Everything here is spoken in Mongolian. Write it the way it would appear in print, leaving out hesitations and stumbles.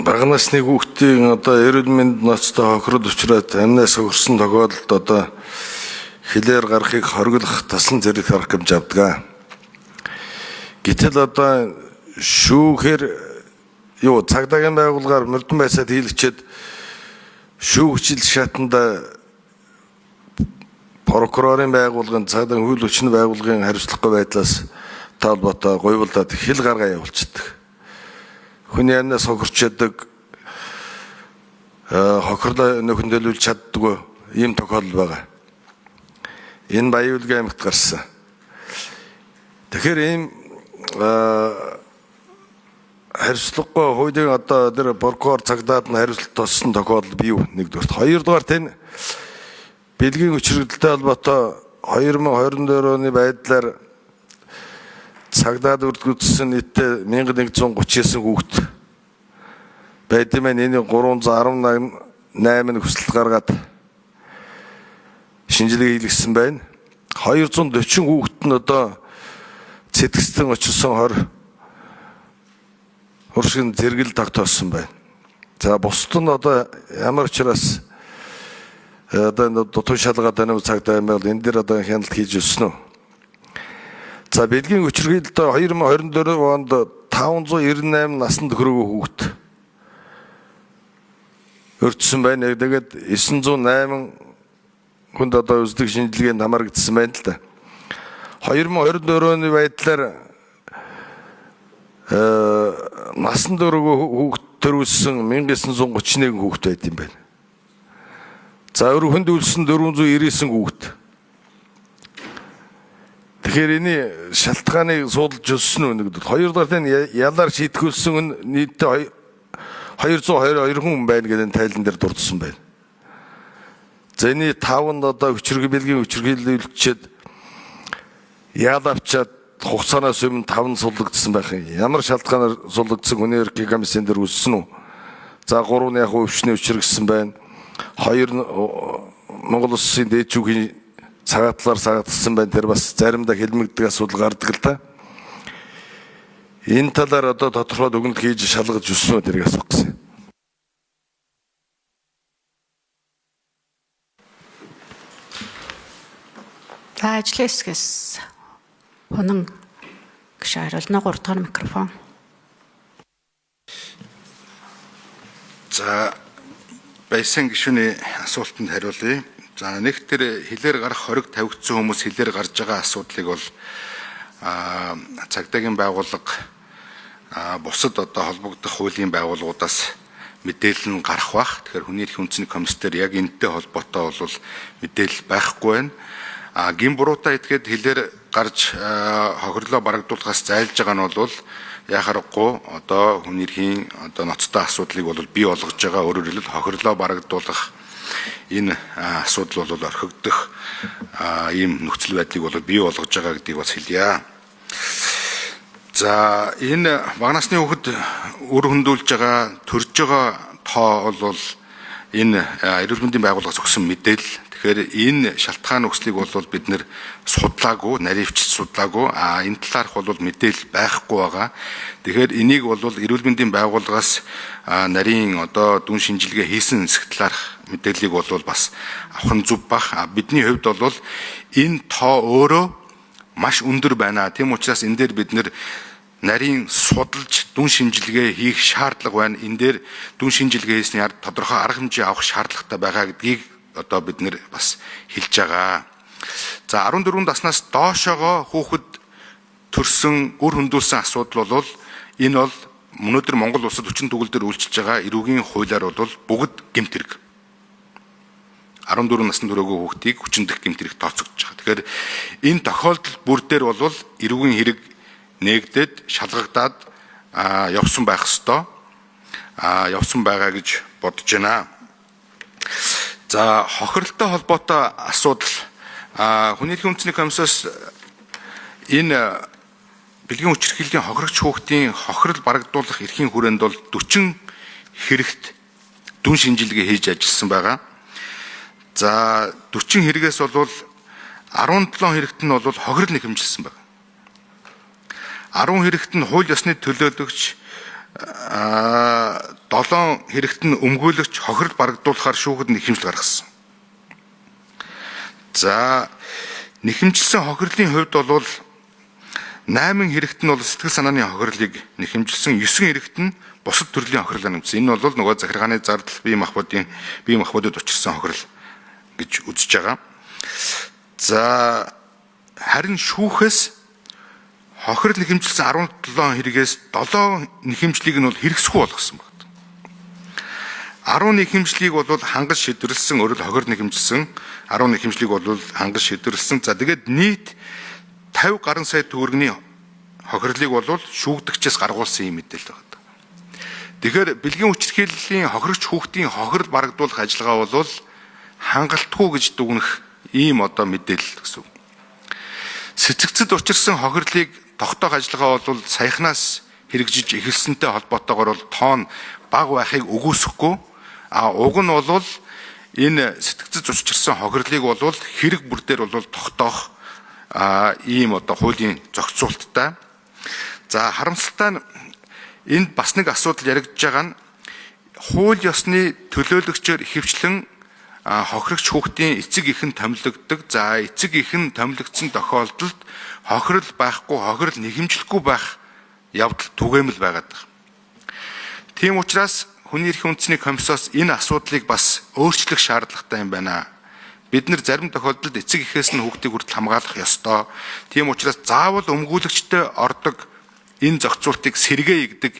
бага насны хүүхдийн одоо эрүүл мэнд ноцтой хохирол учраад амнаас хөрсөн тохиолдолд одоо хилээр гарахыг хориглох таслан зэрэг арга хэмж авдаг. Гэтэл одоо шүүхээр цагдаагийн байгууллагаар мөрдөн байсаад хийлгчээд шүүгчил шатанда прокурорын байгууллагын цагдаагийн хууль хүчин байгууллагын хариуцлагагүй байдлаас талбартай гуйвуулаад хил гаргаа явуулчихдаг. Хүний амнаас хохирчдаг хохирлоо нөхөндөлүүлж чаддгүй ийм тохиолдол байгаа. Энэ Баян-Улгийн аймагт гарсан. Тэгэхээр ийм хариуцлагагүй хуулийн одоо тэр прокурор цагдаад нь хариуцлага тоссон тохиолдол бий юу? Нэгдүгээр. Хоёрдугаар энэ бэлгийн хүчирхэгдэлтэй холбоотой 2024 оны байдлаар цагдаад үрдгүүлсэн нийтдээ 1139 хүүхэд байд юм. Энийг 318 хүсэлт гаргаад шинжилгээ хийлгэсэн байна. 240 хүүхэд нь одоо цэцгцэн очсон хуршин зэрэгэл тогтоосон байна. За бусд нь одоо ямар учраас одоо дутуу шалгаад байна уу цагдаа юм бол энэ дээр одоо хяналт хийж өснө. За бэлгийн хүчирхийлэлд 2024 онд 598 наснд хүрээгүй хүүхэд өртсөн байна. Тэгээд 908 хүнд одоо үздэг шинжилгээнд хамрагдсан байна л да. 2024 оны байдлаар насанд хүрээгүй хүүхэд төрүүлсэн 1931 хүүхэд байт юм байна. За өөр хүнд үлсэн 499 хүүхэд. Тэгэхээр энэ шалтгааныг судалж өссөн үү нэгдүгээр. Хоёрдугаар нь ялаар шийтгэүүлсэн нийтдээ 222 хүн байна гэдэг тайлан дээр дурдсан байна. За энэ 5 нь одоо бэлгийн хүчирхийлэлчэд яал авчаад хугацаанаас өмнө 5 нь суллагдсан байх юм. Ямар шалтгаанаар суллагдсан хүний эрхийн комиссийн дээр үссэн үү? За 3 нь яг өвчнөө учиргсан байна. 2 нь Монгол Улсын дээд шүүхийн цагаатлаар саагдсан байна. Тэр бас заримдаа хэлмэгдэг асуудал гардаг л да. Энэ талаар одоо тодорхой дүгнэлт хийж шалгаж өснө тэрийг асуух гэсэн. За ажлын хэсгээс Хунан гişэ хариулна 3 дахь микрофон. За Баясан гишүүний асуултанд хариулъя. За нэг тэр хилээр гарах хориг тавигдсан хүмүүс хилээр гарч байгаа асуудлыг бол цагдаагийн байгууллага бусад одоо холбогдох хуулийн байгууллагуудаас мэдээлэл нь гарах бах. Тэгэхээр хүний эрхийн үндэсний комиссээр яг энэтэй холбоотой бол мэдээлэл байхгүй байна. Гин буруутай этгээд хилээр гарч хохирлоо барагдуулахаас зайлж байгаа нь бол яхарахгүй одоо хүний эрхийн одоо ноцтой асуудлыг бол бий болгож байгаа. Өөрөөр хэлбэл хохирлоо барагдуулах энэ асуудал бол орхигдох ийм нөхцөл байдлыг бол бий болгож байгаа гэдгийг бас хэлье. За энэ бага насны хүүхэд үр хөндүүлж байгаа төрж байгаа тоо бол энэ эрүүл мэндийн байгууллагаас өгсөн мэдээлэл. Тэгэхээр энэ шалтгаан нөхцөлийг бол бид нэр судлаагүй, наривчилж судлаагүй. Энэ талаарх бол мэдээлэл байхгүй байгаа. Тэгэхээр энийг бол эрүүл мэндийн байгууллагаас нарийн одоо дүн шинжилгээ хийсэн хэсэг талаарх мэдээллийг бол бас авах нь зөв бах. Бидний хувьд бол энэ тоо өөрөө маш өндөр байна. Тийм учраас энэ дээр бид нэр нарийн судалж дүн шинжилгээ хийх шаардлага байна. Энэ дээр дүн шинжилгээ хийсний ард тодорхой арга хэмжээ авах шаардлагатай байгаа гэдгийг одоо бид нэр бас хэлж байгаа. За 14 наснаас доошоогоо хүүхэд төрсөн үр хөндүүлсэн асуудал бол энэ бол өнөөдөр Монгол улсад хүчин төгөл дээр үйлчилж байгаа эрүүгийн хуулиар бол бүгд гэмт хэрэг. 14 насны төрөөгүй хүүхдийг хүчиндэх гэмт хэрэг тооцогдож байгаа. Тэгэхээр энэ тохиолдол бүр дээр бол эрүүгийн хэрэг нээгдээд шалгагдаад явсан байх ёстой. Явсан байгаа гэж бодож байна. За хохирлолтой холбоотой асуудал хүний эрхийн үндэсний комиссоос энэ бэлгийн хүчирхийллийн хохирогч хүүхдийн хохирол барагдуулах эрхийн хүрээнд бол 40 хэрэгт дүн шинжилгээ хийж ажилласан байгаа. За 40 хэрэгээс бол 17 хэрэгт нь бол хохирол нэхэмжилсэн байна. 10 хэрэгт нь хууль ёсны төлөөлөгч 7 7 хэрэгт нь өмгөөлөгч хохирол барагдуулахаар шүүхэд нэхэмжил гаргасан. За нэхэмжилсэн хохирлын хувьд бол 8 хэрэгт нь бол сэтгэл санааны хохирлыг нэхэмжилсэн, 9 хэрэгт нь бусад төрлийн хохирлаа нэмсэн. Энэ бол нөгөө захиргааны зардал, бие махбодод учирсан хохирол гэж үзэж байгаа. За харин шүүхээс хохирол нэхэмжилсэн 17 хэрэгээс 7 нэхэмжлийг нь бол хэрэгсэхгүй болгосон байна. 10 нэхэмжлийг бол хангаж шийдвэрлсэн, өөрөөр хохирол нэхэмжилсэн 10 нэхэмжлийг бол хангаж шийдвэрлсэн. За тэгээд нийт 50 гаруй сая төгрөгийн хохирлыг бол шүүгдэгчээс гаргуулсан юм мэдээлэл байна. Тэгэхээр бэлгийн хүчирхийллийн хохирогч хүүхдийн хохирол барагдуулах ажиллагаа бол хангалтгүй гэж дүгнэх ийм одоо мэдээлэл гэсэн. Цэцэгцэд учирсан хохирлыг тогтоох ажиллагаа бол саяхнаас хэрэгжиж эхэлсэнтэй холбоотойгоор бол тоон бага байхыг үгүйсэхгүй, уг нь бол энэ сэтгцэд учирсан хохирлыг бол хэрэг бүр дээр бол тогтоох ийм одоо хуулийн зохицуулттай. За харамсалтай нь энд бас нэг асуудал яригдж байгаа нь хууль ёсны төлөөлөгчөөр ихэвчлэн хохирогч хүүхдийн эцэг эхэн томилогддог. За эцэг эхэн томилогдсон тохиолдолд хохирол байхгүй, хохирол нэхэмжлэхгүй байх явдал түгээмэл байгаад байна. Тийм учраас Хүний эрхийн үндэсний комиссоос энэ асуудлыг бас өөрчлөх шаардлагатай юм байна. Бид нар зарим тохиолдолд эцэг эхээс нь хүүхдийг хүртэл хамгаалах ёстой. Тийм учраас заавал өмгөөлөгчтэй ордог энэ зохицуултыг сэргээе гэдэг